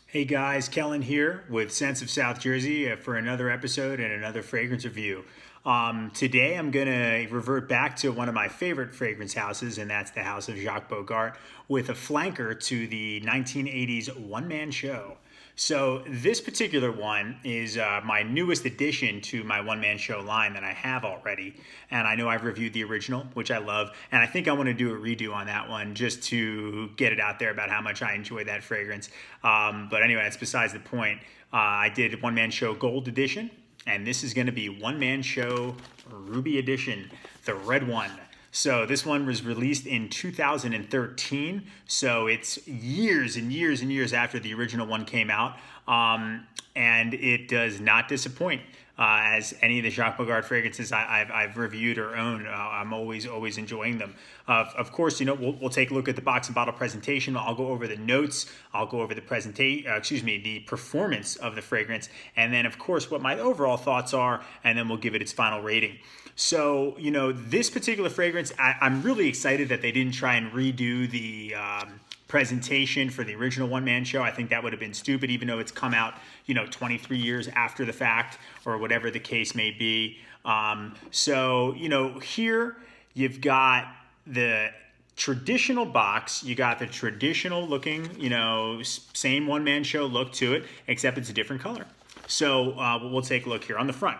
Hey guys, Kellen here with Sense of South Jersey for another episode and another fragrance review. Today I'm going to revert back to one of my favorite fragrance houses, and that's the house of Jacques Bogart, with a flanker to the 1980s one-man show. So this particular one is my newest addition to my one-man show line that I have already. And I know I've reviewed the original, which I love. And I think I want to do a redo on that one just to get it out there about how much I enjoy that fragrance. But anyway, that's besides the point. I did one-man show gold edition. And this is going to be one-man show ruby edition, the red one. So this one was released in 2013, so it's years and years and years after the original one came out, and it does not disappoint. As any of the Jacques Bogart fragrances I've reviewed or owned, I'm always enjoying them. Of course, we'll take a look at the box and bottle presentation. I'll go over the notes. I'll go over the the performance of the fragrance, and then of course what my overall thoughts are, and then we'll give it its final rating. So, this particular fragrance, I'm really excited that they didn't try and redo the presentation for the original one-man show. I think that would have been stupid, even though it's come out, 23 years after the fact or whatever the case may be. Here you've got the traditional box, you got the traditional looking, same one-man show look to it, except it's a different color. So we'll take a look here on the front.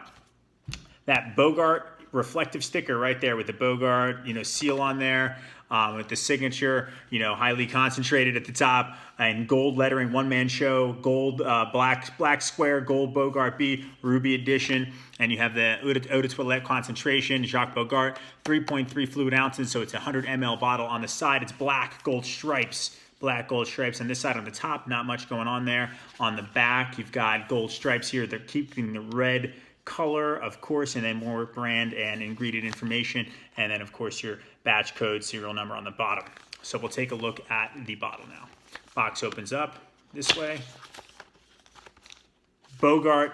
That Bogart reflective sticker right there with the Bogart, seal on there, with the signature, highly concentrated at the top, and gold lettering, one-man show, gold, black square, gold Bogart B, ruby edition, and you have the eau de toilette concentration, Jacques Bogart, 3.3 fluid ounces, so it's a 100 ml bottle. On the side, it's black gold stripes. Black gold stripes on this side. On the top, not much going on there. On the back, you've got gold stripes here. They're keeping the red color, of course, and then more brand and ingredient information, and then of course your batch code, serial number on the bottom. So we'll take a look at the bottle now. Box opens up this way. Bogart,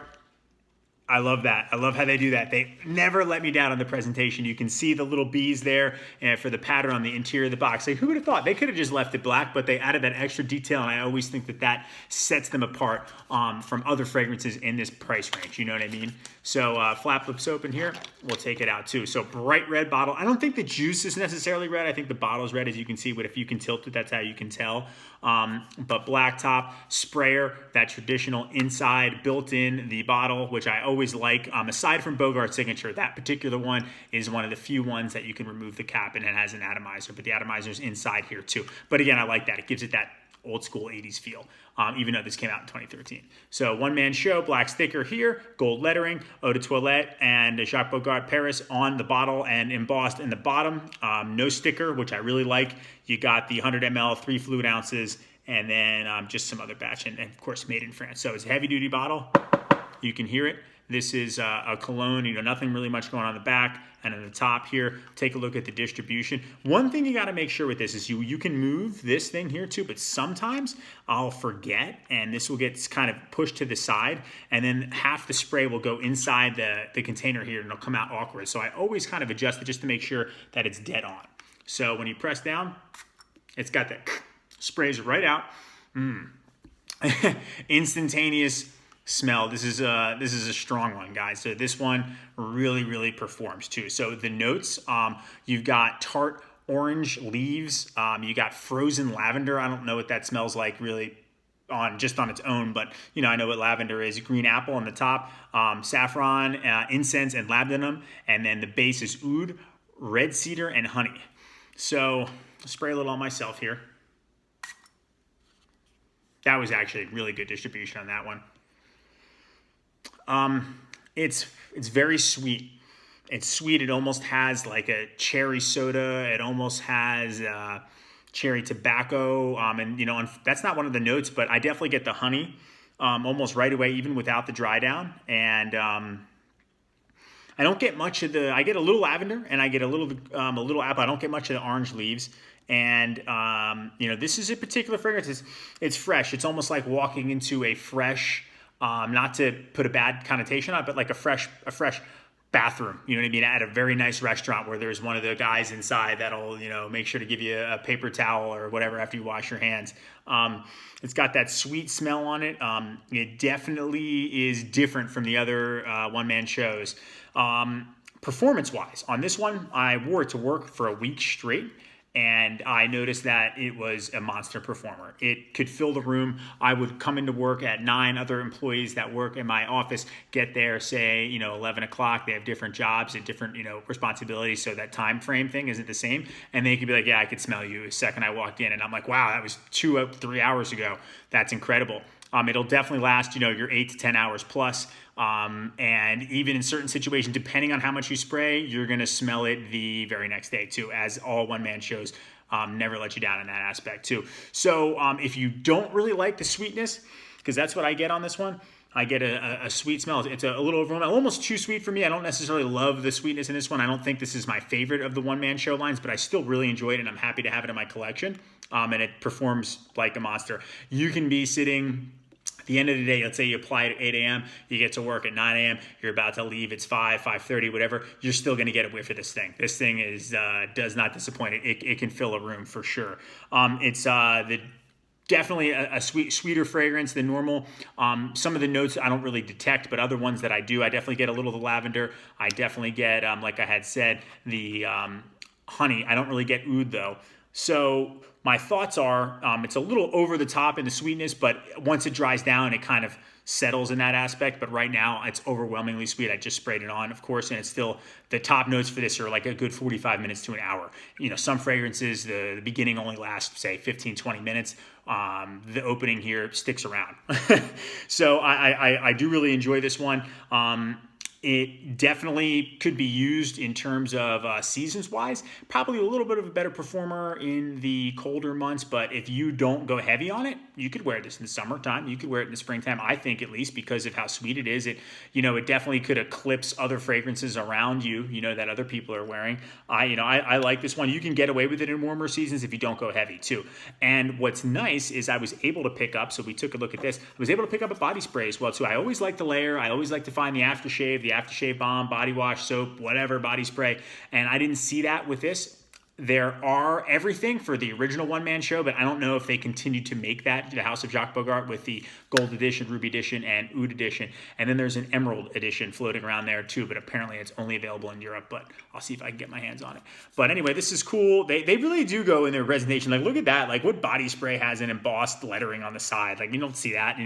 I love that. I love how they do that. They never let me down on the presentation. You can see the little bees there for the pattern on the interior of the box. Like, who would have thought? They could have just left it black, but they added that extra detail, and I always think that sets them apart from other fragrances in this price range. You know what I mean? So flap lips open here. We'll take it out too. So bright red bottle. I don't think the juice is necessarily red. I think the bottle's red, as you can see, but if you can tilt it, that's how you can tell. But black top, sprayer, that traditional inside built in the bottle, which I always like. Aside from Bogart's signature, that particular one is one of the few ones that you can remove the cap and it has an atomizer, but the atomizer's inside here too. But again, I like that. It gives it that old school 80s feel, even though this came out in 2013. So one-man show, black sticker here, gold lettering, eau de toilette, and Jacques Bogart Paris on the bottle and embossed in the bottom. No sticker, which I really like. You got the 100 ml, 3 fluid ounces, and then just some other batch, and of course made in France. So it's a heavy-duty bottle. You can hear it. This is a cologne, nothing really much going on the back. And on the top here, take a look at the distribution. One thing you got to make sure with this is you can move this thing here too, but sometimes I'll forget and this will get kind of pushed to the side, and then half the spray will go inside the container here and it'll come out awkward. So I always kind of adjust it just to make sure that it's dead on. So when you press down, it's got that sprays right out. Instantaneous smell. This is a strong one, guys. So this one really performs too. So the notes, you've got tart orange leaves, you got frozen lavender. I don't know what that smells like really on its own, but I know what lavender is. Green apple on the top, saffron, incense, and labdanum, and then the base is oud, red cedar, and honey. So I'll spray a little on myself here. That was actually really good distribution on that one. It's very sweet. It's sweet. It almost has like a cherry soda. It almost has cherry tobacco. And that's not one of the notes, but I definitely get the honey almost right away, even without the dry down. And I don't get much of I get a little lavender and I get a little apple. I don't get much of the orange leaves. And this is a particular fragrance. It's fresh. It's almost like walking into a fresh. Not to put a bad connotation on it, but like a fresh bathroom, you know what I mean, at a very nice restaurant where there's one of the guys inside that'll, make sure to give you a paper towel or whatever after you wash your hands. It's got that sweet smell on it. It definitely is different from the other one-man shows. Performance-wise, on this one, I wore it to work for a week straight, and I noticed that it was a monster performer. It could fill the room. I would come into work at 9. Other employees that work in my office get there, say, 11 o'clock. They have different jobs and different, responsibilities, so that time frame thing isn't the same. And they could be like, yeah, I could smell you the second I walked in. And I'm like, wow, that was 3 hours ago. That's incredible. It'll definitely last, your 8 to 10 hours plus. And even in certain situations, depending on how much you spray, you're going to smell it the very next day too, as all one-man shows never let you down in that aspect too. So if you don't really like the sweetness, because that's what I get on this one, I get a sweet smell. It's a little overwhelming, almost too sweet for me. I don't necessarily love the sweetness in this one. I don't think this is my favorite of the one-man show lines, but I still really enjoy it, and I'm happy to have it in my collection. And it performs like a monster. You can be sitting... At the end of the day, let's say you apply at 8 a.m., you get to work at 9 a.m., you're about to leave, it's 5:30, whatever, you're still going to get a whiff of this thing. This thing does not disappoint. It can fill a room for sure. It's definitely a sweeter fragrance than normal. Some of the notes I don't really detect, but other ones that I do, I definitely get a little of the lavender. I definitely get, like I had said, the honey. I don't really get oud though. So my thoughts are it's a little over the top in the sweetness, but once it dries down, it kind of settles in that aspect. But right now, it's overwhelmingly sweet. I just sprayed it on, of course, and it's still, the top notes for this are like a good 45 minutes to an hour. Some fragrances, the beginning only lasts, say, 15, 20 minutes. The opening here sticks around. So I do really enjoy this one. It definitely could be used in terms of seasons-wise. Probably a little bit of a better performer in the colder months, but if you don't go heavy on it, you could wear this in the summertime. You could wear it in the springtime, I think, at least because of how sweet it is. It definitely could eclipse other fragrances around you, that other people are wearing. I like this one. You can get away with it in warmer seasons if you don't go heavy, too. And what's nice is I was able to pick up, so we took a look at this, I was able to pick up a body spray as well, too. I always like to layer. I always like to find the aftershave, the aftershave balm, body wash, soap, whatever, body spray. And I didn't see that with this. There are everything for the original one-man show, but I don't know if they continue to make that, the House of Jacques Bogart, with the Gold Edition, Ruby Edition, and Oud Edition. And then there's an Emerald Edition floating around there too, but apparently it's only available in Europe, but I'll see if I can get my hands on it. But anyway, this is cool. They really do go in their presentation. Like, look at that. Like, what body spray has an embossed lettering on the side? Like, you don't see that,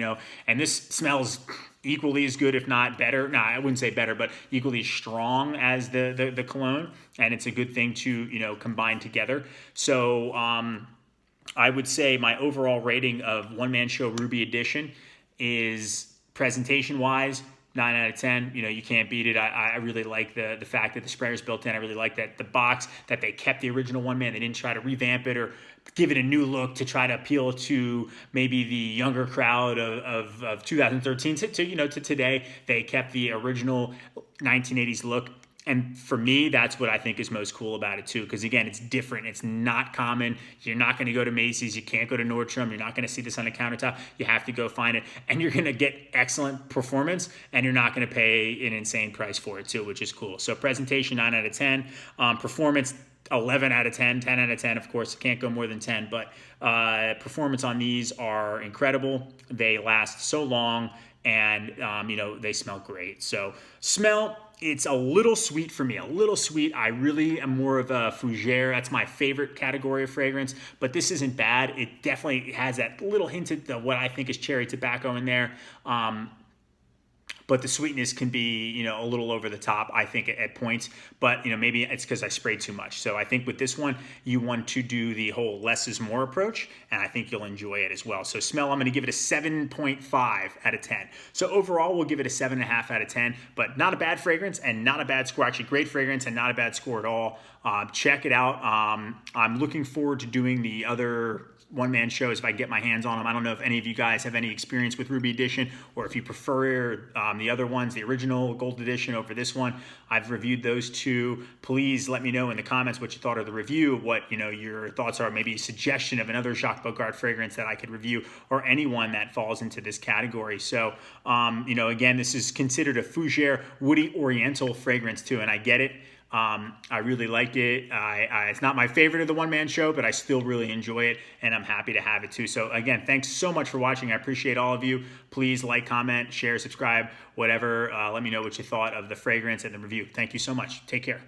and this smells equally as good, if not better. No, I wouldn't say better, but equally strong as the cologne. And it's a good thing to, combine together. So I would say my overall rating of One Man Show Ruby Edition is, presentation-wise, 9 out of 10. You can't beat it. I really like the fact that the sprayer's built in. I really like that the box, that they kept the original One Man. They didn't try to revamp it or give it a new look to try to appeal to maybe the younger crowd of 2013 to today. They kept the original 1980s look. And for me, that's what I think is most cool about it too. Because again, it's different. It's not common. You're not going to go to Macy's. You can't go to Nordstrom. You're not going to see this on a countertop. You have to go find it. And you're going to get excellent performance. And you're not going to pay an insane price for it too, which is cool. So presentation, 9 out of 10. Performance, 11 out of 10, 10 out of 10. Of course, can't go more than 10. But performance on these are incredible. They last so long. And, they smell great. So smell, it's a little sweet for me, a little sweet. I really am more of a fougere. That's my favorite category of fragrance, but this isn't bad. It definitely has that little hint of what I think is cherry tobacco in there. But the sweetness can be, a little over the top, I think, at points. But, maybe it's because I sprayed too much. So I think with this one, you want to do the whole less is more approach, and I think you'll enjoy it as well. So smell, I'm going to give it a 7.5 out of 10. So overall, we'll give it a 7.5 out of 10, but not a bad fragrance and not a bad score. Actually, great fragrance and not a bad score at all. Check it out. I'm looking forward to doing the other one-man shows if I get my hands on them. I don't know if any of you guys have any experience with Ruby Edition, or if you prefer the other ones, the original Gold Edition over this one. I've reviewed those two. Please let me know in the comments what you thought of the review, what your thoughts are, maybe a suggestion of another Jacques Bogart fragrance that I could review, or anyone that falls into this category. So, again, this is considered a fougere, woody oriental fragrance too, and I get it. I really like it. It's not my favorite of the one-man show, but I still really enjoy it, and I'm happy to have it too. So again, thanks so much for watching. I appreciate all of you. Please like, comment, share, subscribe, whatever. Let me know what you thought of the fragrance and the review. Thank you so much. Take care.